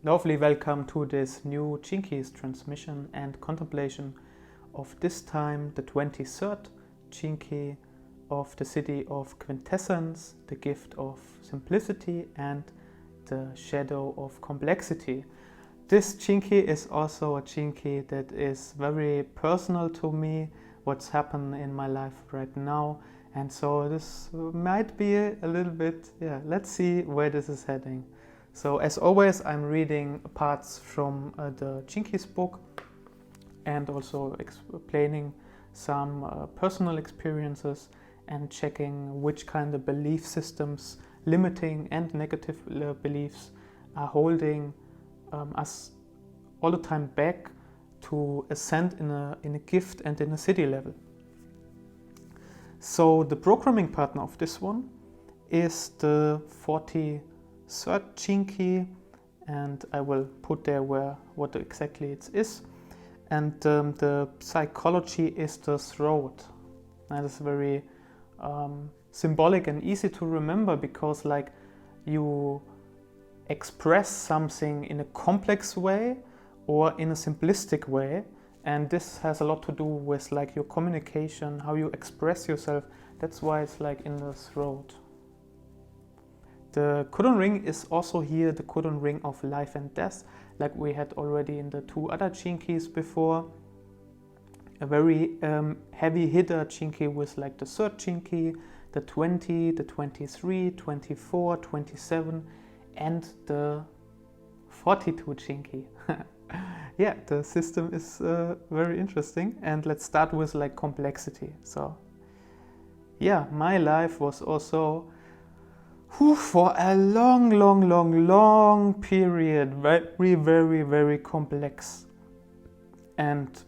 Lovely welcome to this new Jinkies transmission and contemplation of this time the 23rd Jinki of the Siddhi of Quintessence, the gift of simplicity and the shadow of complexity. This Jinki is also a Jinki that is very personal to me, what's happened in my life right now, and so this might be a little bit, let's see where this is heading. So as always, I'm reading parts from the Jinkies book and also explaining some personal experiences and checking which kind of belief systems, limiting and negative beliefs, are holding us all the time back to ascend in a gift and in a Siddhi level. So the programming partner of this one is the 43rd Jinki, and I will put there what exactly it is. And the psychology is the throat. That is very symbolic and easy to remember, because like you express something in a complex way or in a simplistic way, and this has a lot to do with like your communication, how you express yourself. That's why it's like in the throat. The codon ring is also here the codon ring of life and death, like we had already in the two other Jinkis before. A very heavy hitter Jinki with like the 3rd Jinki, the 20, the 23, 24, 27 and the 42 Jinki. Yeah, the system is very interesting, and let's start with like complexity. So yeah, my life was also for a long period very complex, and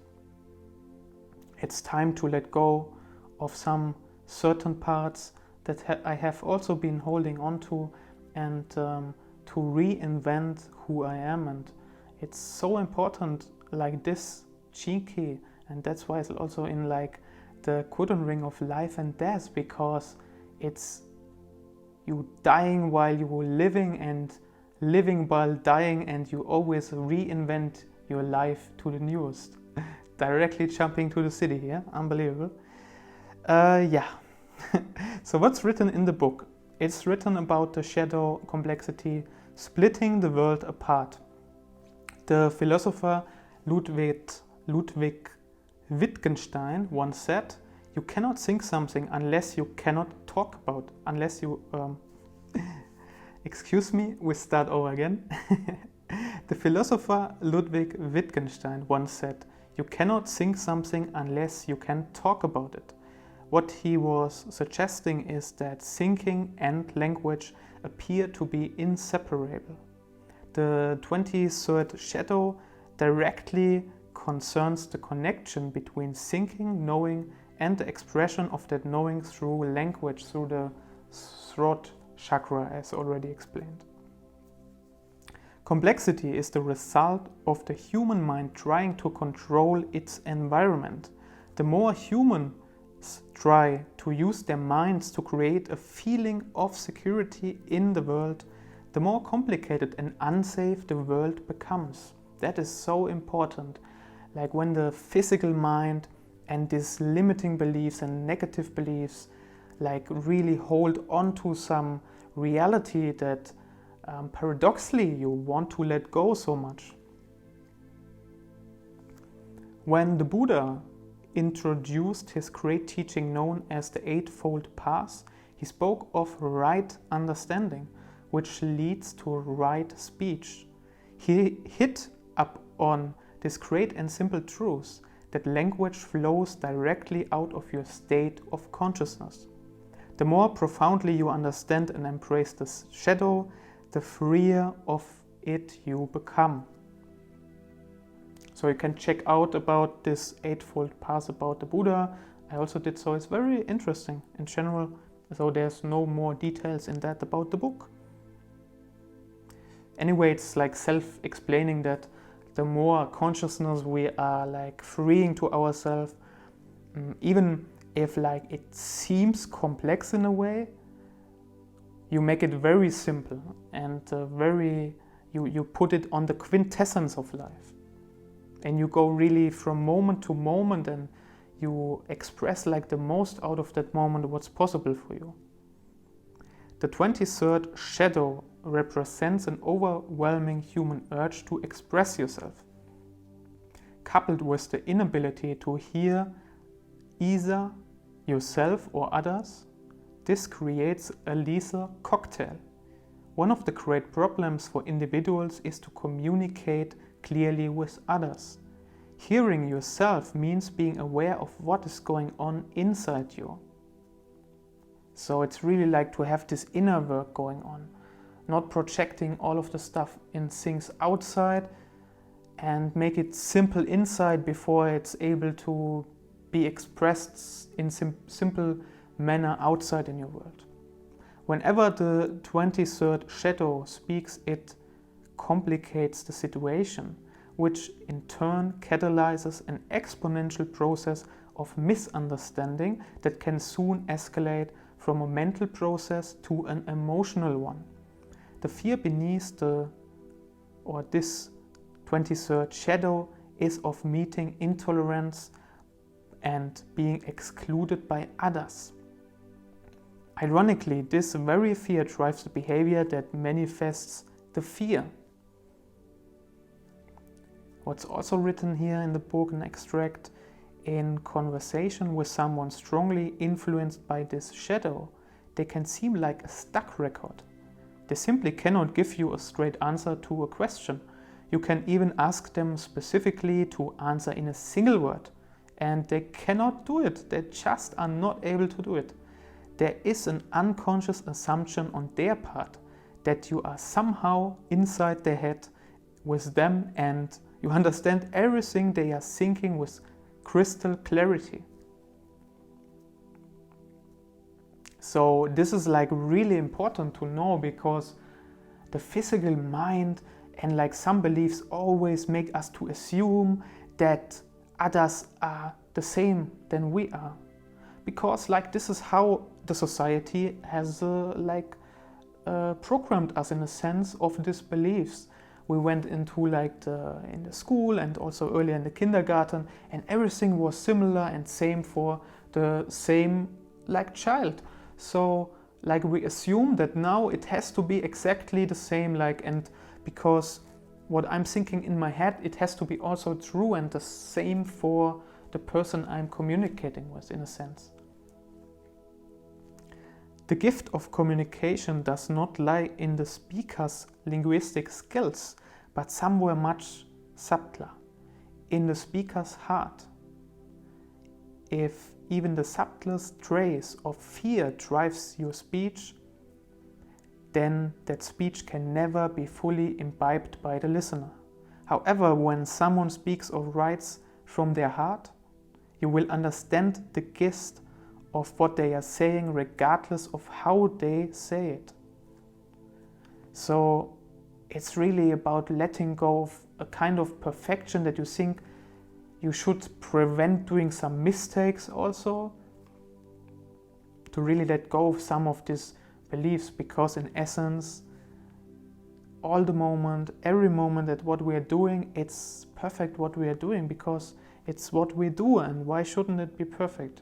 it's time to let go of some certain parts that I have also been holding on to, and to reinvent who I am. And it's so important, like this Jinki, and that's why it's also in like the codon ring of life and death, because it's you dying while you were living and living while dying, and you always reinvent your life to the newest. Directly jumping to the Siddhi here, unbelievable. Yeah. So what's written in the book? It's written about the shadow complexity splitting the world apart. The philosopher Ludwig Wittgenstein once said, "You cannot think something unless you cannot talk about, unless you..." Excuse me, we start over again. The philosopher Ludwig Wittgenstein once said, "You cannot think something unless you can talk about it." What he was suggesting is that thinking and language appear to be inseparable. The 23rd shadow directly concerns the connection between thinking, knowing, and the expression of that knowing through language, through the throat chakra, as already explained. Complexity is the result of the human mind trying to control its environment. The more humans try to use their minds to create a feeling of security in the world, the more complicated and unsafe the world becomes. That is so important. Like when the physical mind and these limiting beliefs and negative beliefs like really hold on to some reality that paradoxically you want to let go so much. When the Buddha introduced his great teaching known as the Eightfold Path, he spoke of right understanding, which leads to right speech. He hit up on this great and simple truth that language flows directly out of your state of consciousness. The more profoundly you understand and embrace this shadow, the freer of it you become. So you can check out about this Eightfold Path about the Buddha. I also did so. It's very interesting in general. So there's no more details in that about the book. Anyway, it's like self-explaining that the more consciousness we are like freeing to ourselves, even if like it seems complex in a way, you make it very simple and you put it on the quintessence of life. And you go really from moment to moment and you express like the most out of that moment what's possible for you. The 23rd shadow represents an overwhelming human urge to express yourself, coupled with the inability to hear either yourself or others. This creates a lethal cocktail. One of the great problems for individuals is to communicate clearly with others. Hearing yourself means being aware of what is going on inside you. So it's really like to have this inner work going on, not projecting all of the stuff in things outside, and make it simple inside before it's able to be expressed in simple manner outside in your world. Whenever the 23rd shadow speaks, it complicates the situation, which in turn catalyzes an exponential process of misunderstanding that can soon escalate from a mental process to an emotional one. The fear beneath this 23rd shadow is of meeting intolerance and being excluded by others. Ironically, this very fear drives the behavior that manifests the fear. What's also written here in the book, an extract, in conversation with someone strongly influenced by this shadow, they can seem like a stuck record. They simply cannot give you a straight answer to a question. You can even ask them specifically to answer in a single word, and they cannot do it. They just are not able to do it. There is an unconscious assumption on their part that you are somehow inside their head with them and you understand everything they are thinking with crystal clarity. So this is like really important to know, because the physical mind and like some beliefs always make us to assume that others are the same than we are, because like this is how the society has programmed us in a sense of these beliefs. We went into like in the school and also earlier in the kindergarten, and everything was similar and same for the same like child. So like we assume that now it has to be exactly the same, like, and because what I'm thinking in my head, it has to be also true and the same for the person I'm communicating with, in a sense. The gift of communication does not lie in the speaker's linguistic skills, but somewhere much subtler, in the speaker's heart. If even the subtlest trace of fear drives your speech, then that speech can never be fully imbibed by the listener. However, when someone speaks or writes from their heart, you will understand the gist of what they are saying regardless of how they say it. So it's really about letting go of a kind of perfection that you think you should prevent doing some mistakes also, to really let go of some of these beliefs, because in essence, all the moment, every moment that what we are doing, it's perfect what we are doing, because it's what we do, and why shouldn't it be perfect?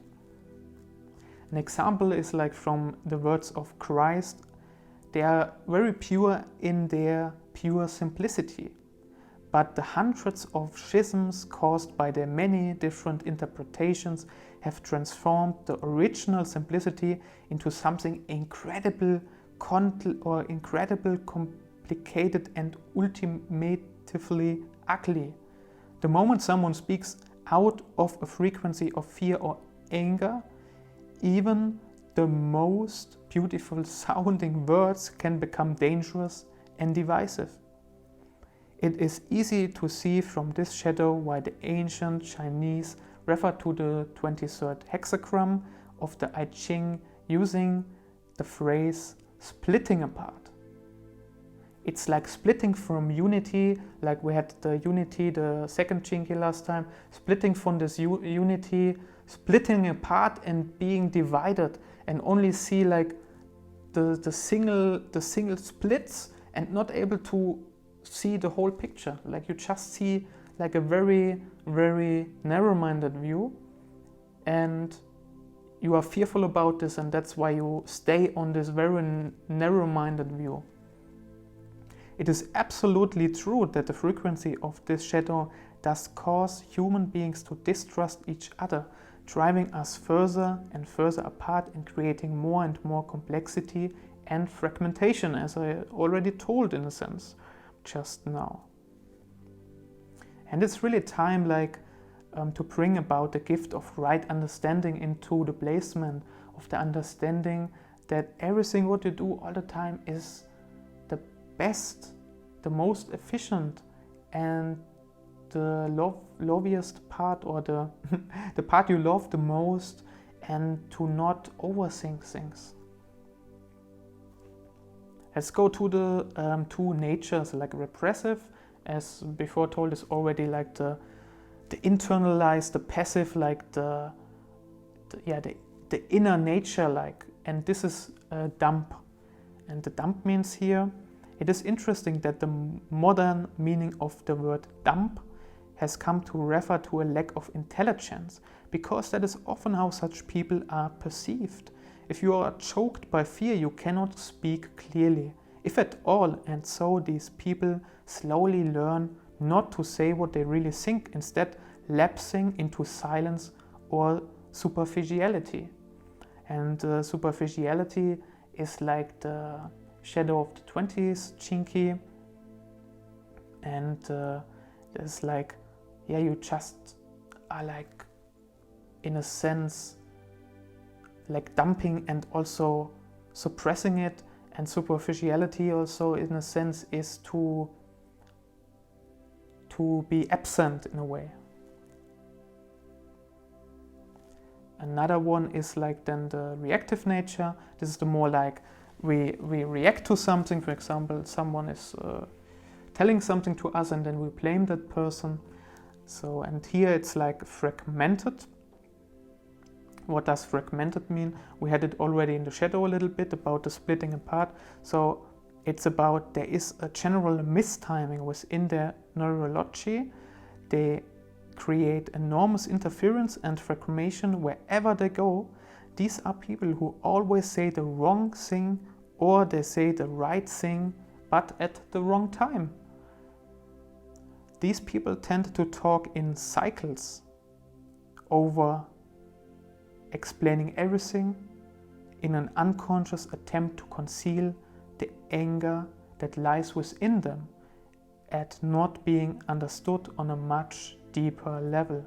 An example is like from the words of Christ. They are very pure in their pure simplicity, but the hundreds of schisms caused by their many different interpretations have transformed the original simplicity into something incredible, complicated and ultimately ugly. The moment someone speaks out of a frequency of fear or anger, even the most beautiful sounding words can become dangerous and divisive. It is easy to see from this shadow why the ancient Chinese referred to the 23rd hexagram of the I Ching using the phrase splitting apart. It's like splitting from unity, like we had the unity, the second Chinky last time, splitting from this unity, splitting apart and being divided, and only see like the single splits and not able to see the whole picture. Like you just see like a very, very narrow-minded view, and you are fearful about this, and that's why you stay on this very narrow-minded view. It is absolutely true that the frequency of this shadow does cause human beings to distrust each other, driving us further and further apart and creating more and more complexity and fragmentation, as I already told in a sense just now. And it's really time to bring about the gift of right understanding into the placement of the understanding that everything what you do all the time is the best, the most efficient, and the loveliest part, or the part you love the most, and to not overthink things. Let's go to the two natures, like repressive, as before told, is already like the internalized, the passive, like the inner nature, like, and this is dump. And the dump means here, it is interesting that the modern meaning of the word dump has come to refer to a lack of intelligence, because that is often how such people are perceived. If you are choked by fear, you cannot speak clearly, if at all, and so these people slowly learn not to say what they really think, instead lapsing into silence or superficiality. And superficiality is like the shadow of the 20s Chinky, and it's like, yeah, you just are like, in a sense, like dumping and also suppressing it. And superficiality also, in a sense, is to be absent in a way. Another one is like then the reactive nature. This is the more like we react to something. For example, someone is telling something to us, and then we blame that person. So, and here it's like fragmented. What does fragmented mean? We had it already in the shadow a little bit about the splitting apart. So it's about there is a general mistiming within their neurology. They create enormous interference and fragmentation wherever they go. These are people who always say the wrong thing, or they say the right thing, but at the wrong time. These people tend to talk in cycles over explaining everything in an unconscious attempt to conceal the anger that lies within them at not being understood on a much deeper level.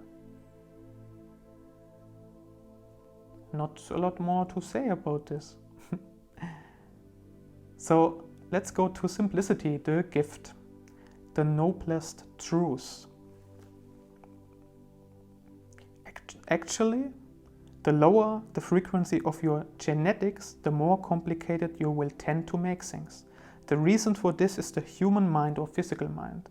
Not a lot more to say about this. So let's go to simplicity, the gift, the noblest truth. Actually, the lower the frequency of your genetics, the more complicated you will tend to make things. The reason for this is the human mind or physical mind.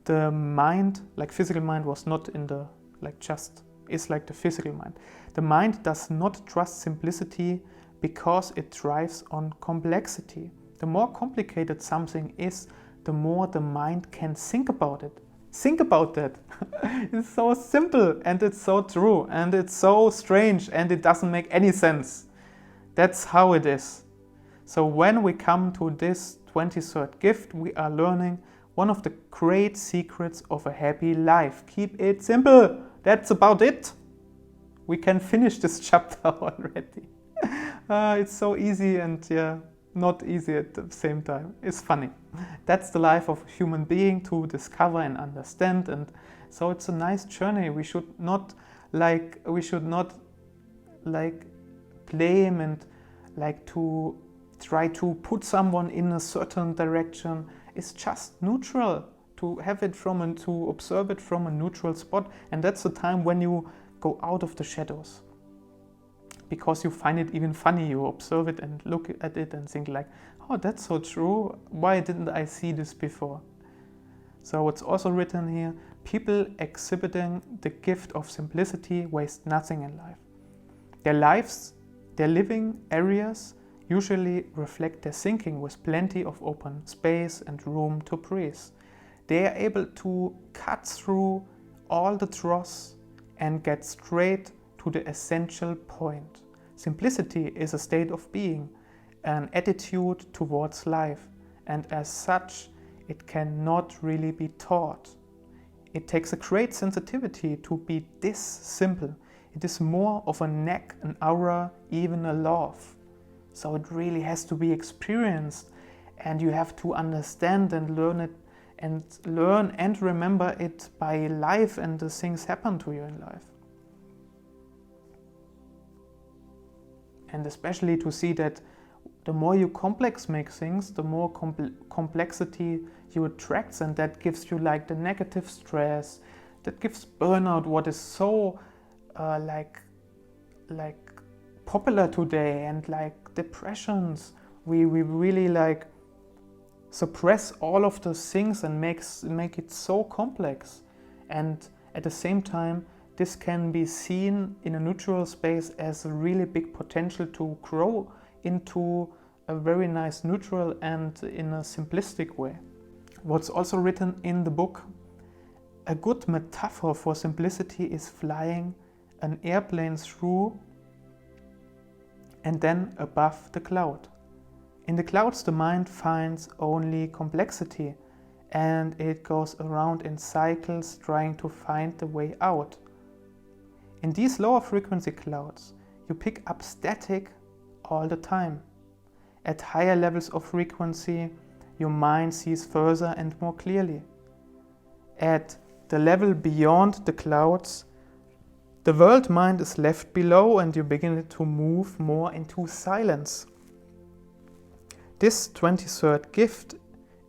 The mind, like physical mind was not in the, like just, is like the physical mind. The mind does not trust simplicity because it thrives on complexity. The more complicated something is, the more the mind can think about it. Think about that. It's so simple, and it's so true, and it's so strange, and it doesn't make any sense. That's how it is. So when we come to this 23rd gift, we are learning one of the great secrets of a happy life. Keep it simple. That's about it. We can finish this chapter already. It's so easy, and yeah, not easy at the same time. It's funny. That's the life of a human being, to discover and understand, and so it's a nice journey. We should not blame and like to try to put someone in a certain direction. It's just neutral, to have it to observe it from a neutral spot, and that's the time when you go out of the shadows. Because you find it even funny, you observe it and look at it and think like, oh, that's so true, why didn't I see this before? So it's also written here, people exhibiting the gift of simplicity waste nothing in life. Their living areas usually reflect their thinking with plenty of open space and room to breathe. they are able to cut through all the dross and get straight to the essential point. Simplicity is a state of being, an attitude towards life, and as such, it cannot really be taught. It takes a great sensitivity to be this simple. It is more of a knack, an aura, even a love. So it really has to be experienced, and you have to understand and learn it, and learn and remember it by life and the things happen to you in life. And especially to see that the more you complex make things, the more complexity you attract, and that gives you like the negative stress, that gives burnout, what is so like popular today, and like depressions. We really like suppress all of those things and make it so complex. And at the same time, this can be seen in a neutral space as a really big potential to grow into a very nice neutral and in a simplistic way. What's also written in the book, a good metaphor for simplicity is flying an airplane through and then above the cloud. In the clouds, the mind finds only complexity, and it goes around in cycles trying to find the way out. In these lower frequency clouds, you pick up static all the time. At higher levels of frequency, your mind sees further and more clearly. At the level beyond the clouds, the world mind is left below, and you begin to move more into silence. This 23rd gift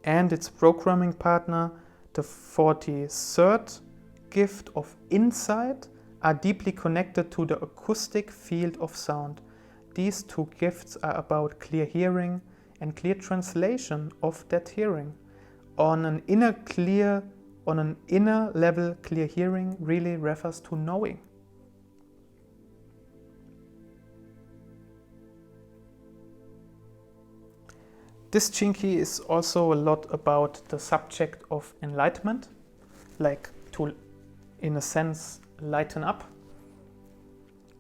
and its programming partner, the 43rd gift of insight, are deeply connected to the acoustic field of sound. These two gifts are about clear hearing and clear translation of that hearing. On an inner level, clear hearing really refers to knowing. This Chinky is also a lot about the subject of enlightenment, like to, in a sense, lighten up.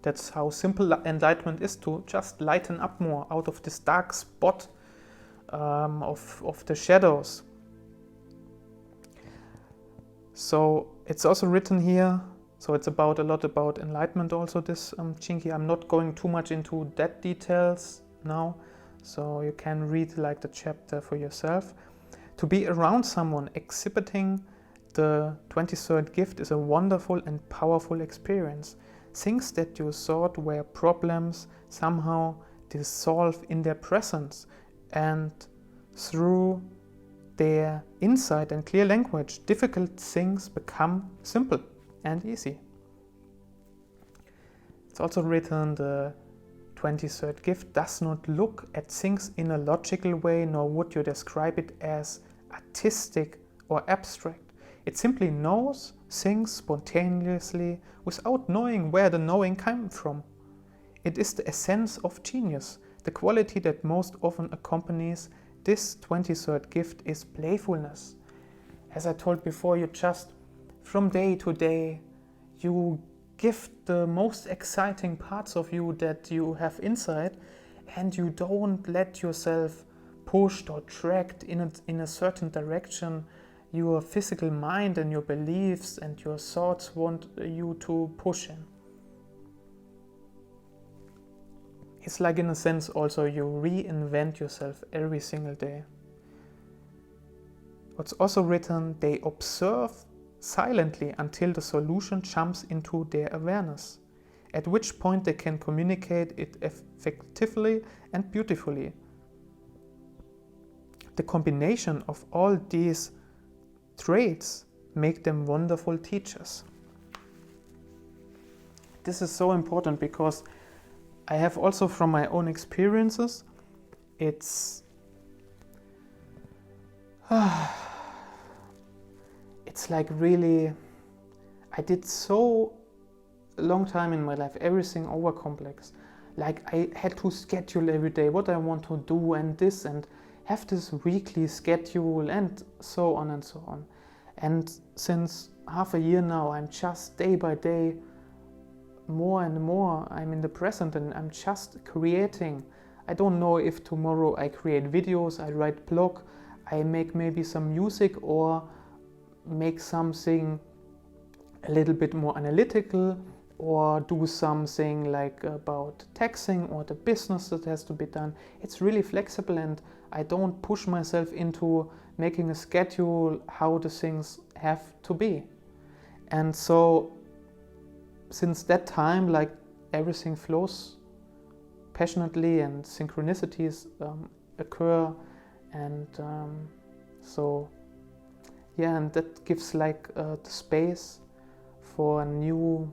That's how simple enlightenment is, to just lighten up more out of this dark spot of the shadows. So it's also written here, so it's about a lot about enlightenment also, this Chinky. I'm not going too much into that details now, so you can read like the chapter for yourself. To be around someone exhibiting the 23rd gift is a wonderful and powerful experience. Things that you thought were problems somehow dissolve in their presence, and through their insight and clear language, difficult things become simple and easy. It's also written, the 23rd gift does not look at things in a logical way, nor would you describe it as artistic or abstract. It simply knows things spontaneously without knowing where the knowing came from. It is the essence of genius. The quality that most often accompanies this 23rd gift is playfulness. As I told before, you just, from day to day, you give the most exciting parts of you that you have inside, and you don't let yourself pushed or dragged in a certain direction your physical mind and your beliefs and your thoughts want you to push in. It's like, in a sense, also you reinvent yourself every single day. What's also written, they observe silently until the solution jumps into their awareness, at which point they can communicate it effectively and beautifully. The combination of all these traits make them wonderful teachers. This is so important because I have also, from my own experiences, it's like really, I did so a long time in my life, everything over complex. Like I had to schedule every day what I want to do and this, and have this weekly schedule and so on and so on. And since half a year now, I'm just day by day, more and more, I'm in the present and I'm just creating. I don't know if tomorrow I create videos, I write blog, I make maybe some music or make something a little bit more analytical, or do something like about taxing or the business that has to be done. It's really flexible and I don't push myself into making a schedule how the things have to be. And so since that time, like, everything flows passionately and synchronicities occur, and so yeah, and that gives like the space for new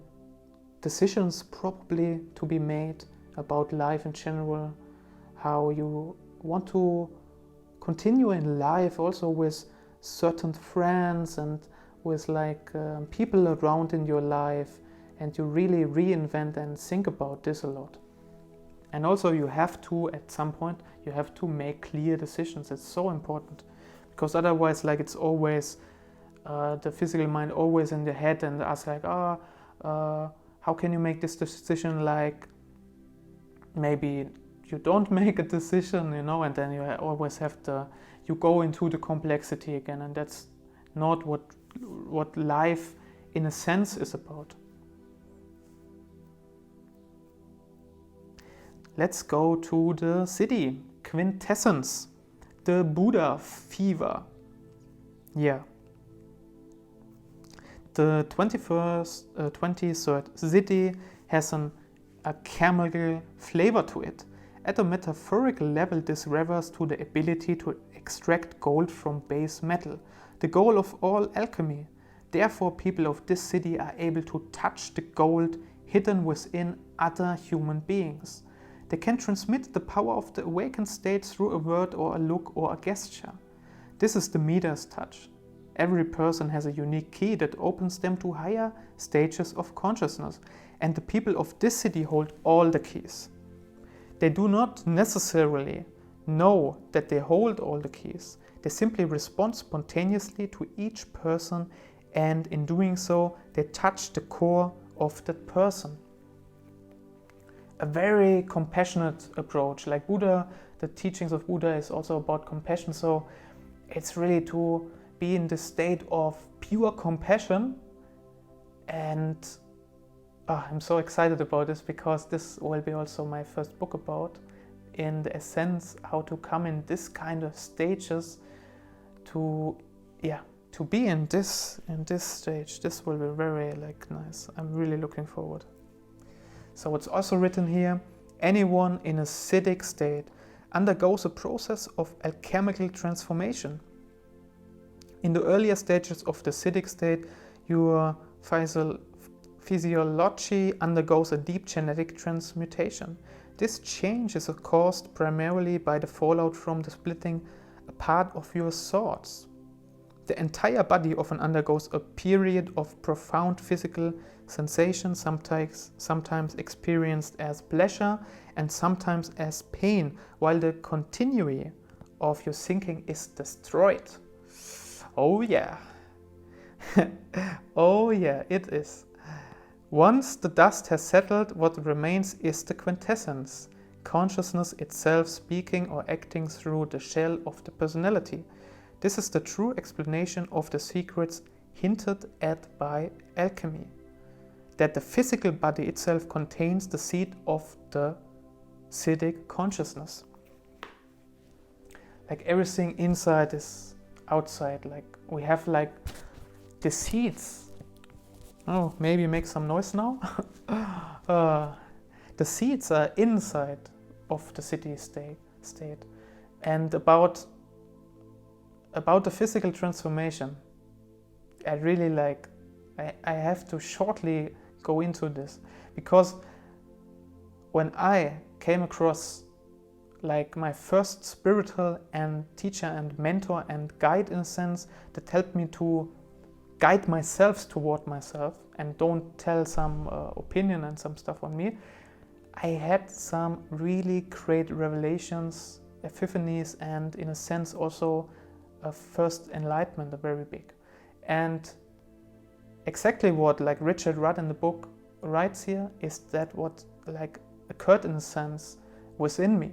decisions probably to be made about life in general, how you want to continue in life also with certain friends and with like people around in your life, and you really reinvent and think about this a lot. And also you have to, at some point, you have to make clear decisions. It's so important, because otherwise, like, it's always the physical mind always in the head and ask like, how can you make this decision? Like, maybe you don't make a decision, you know, and then you always have you go into the complexity again, and that's not what life in a sense is about. Let's go to the Siddhi, Quintessence, the Buddha fever. Yeah. The 23rd Siddhi has an alchemical flavor to it. At a metaphorical level, this refers to the ability to extract gold from base metal, the goal of all alchemy. Therefore, people of this Siddhi are able to touch the gold hidden within other human beings. They can transmit the power of the awakened state through a word or a look or a gesture. This is the Midas touch. Every person has a unique key that opens them to higher stages of consciousness, and the people of this Siddhi hold all the keys. They do not necessarily know that they hold all the keys. They simply respond spontaneously to each person, and in doing so, they touch the core of that person. A very compassionate approach. Like Buddha, the teachings of Buddha is also about compassion, so it's really to be in the state of pure compassion. And I'm so excited about this, because this will be also my first book about, in the essence, how to come in this kind of stages to be in this stage. This will be very nice. I'm really looking forward. So it's also written here, anyone in a Siddhic state undergoes a process of alchemical transformation. In the earlier stages of the Siddhic state, your physiology undergoes a deep genetic transmutation. This change is caused primarily by the fallout from the splitting apart of your thoughts. The entire body often undergoes a period of profound physical sensation, sometimes experienced as pleasure and sometimes as pain, while the continuity of your thinking is destroyed. Oh yeah. Oh yeah, it is. Once the dust has settled, what remains is the quintessence, consciousness itself speaking or acting through the shell of the personality. This is the true explanation of the secrets hinted at by alchemy, that the physical body itself contains the seed of the Siddhic consciousness. Like, everything inside is outside. Like, we have like the seeds. Oh, maybe make some noise now. The seeds are inside of the Siddhi state. And about the physical transformation, I really I have to shortly go into this, because when I came across like my first spiritual and teacher and mentor and guide, in a sense, that helped me to guide myself toward myself and don't tell some opinion and some stuff on me, I had some really great revelations, epiphanies, and in a sense also a first enlightenment, a very big. And exactly what like Richard Rudd in the book writes here is that what like occurred in a sense within me.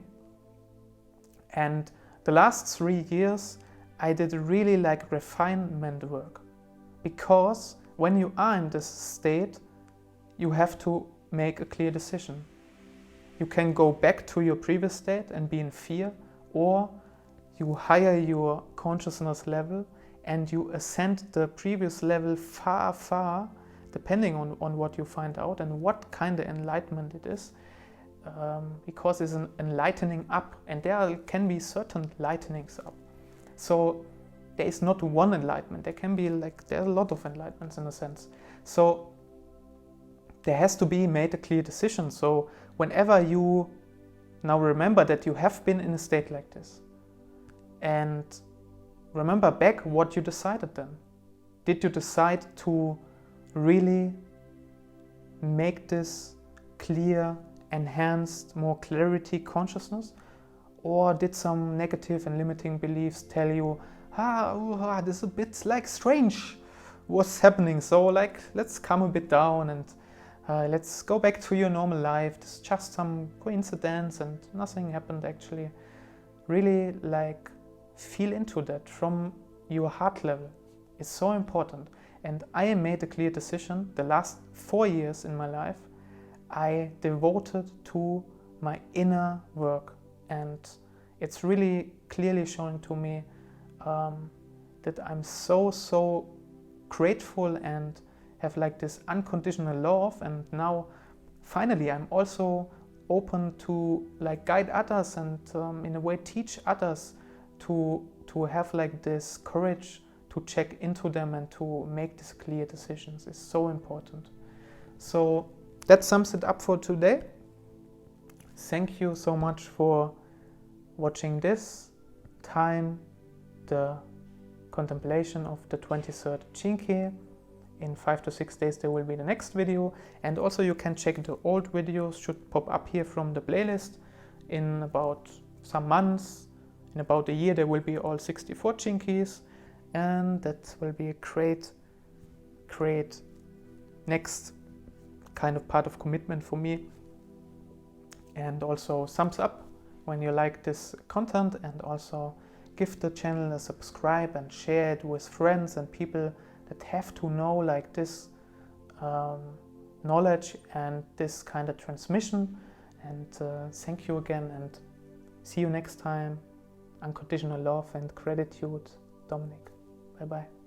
And the last 3 years I did really like refinement work, because when you are in this state you have to make a clear decision. You can go back to your previous state and be in fear, or you higher your consciousness level and you ascend the previous level far, far, depending on what you find out and what kind of enlightenment it is, because it's an enlightening up, and there can be certain lightnings up. So there is not one enlightenment, there can be like, there are a lot of enlightenments in a sense. So there has to be made a clear decision. So whenever you now remember that you have been in a state like this, and remember back what you decided then. Did you decide to really make this clear, enhanced, more clarity consciousness? Or did some negative and limiting beliefs tell you, this is a bit like strange what's happening, so like let's calm a bit down and let's go back to your normal life, it's just some coincidence and nothing happened actually. Really like feel into that from your heart level. It's so important. And I made a clear decision. The last 4 years in my life I devoted to my inner work, and it's really clearly showing to me that I'm so grateful and have like this unconditional love. And now finally I'm also open to like guide others and in a way teach others to have like this courage to check into them and to make these clear decisions is so important. So that sums it up for today. Thank you so much for watching this time, the contemplation of the 23rd Jinki. In 5 to 6 days there will be the next video, and also you can check the old videos, should pop up here from the playlist. In about some months, in about a year, there will be all 64 Jinkis, and that will be a great next kind of part of commitment for me. And also thumbs up when you like this content, and also give the channel a subscribe and share it with friends and people that have to know like this knowledge and this kind of transmission. And thank you again, and see you next time. Unconditional love and gratitude, Dominic. Bye bye.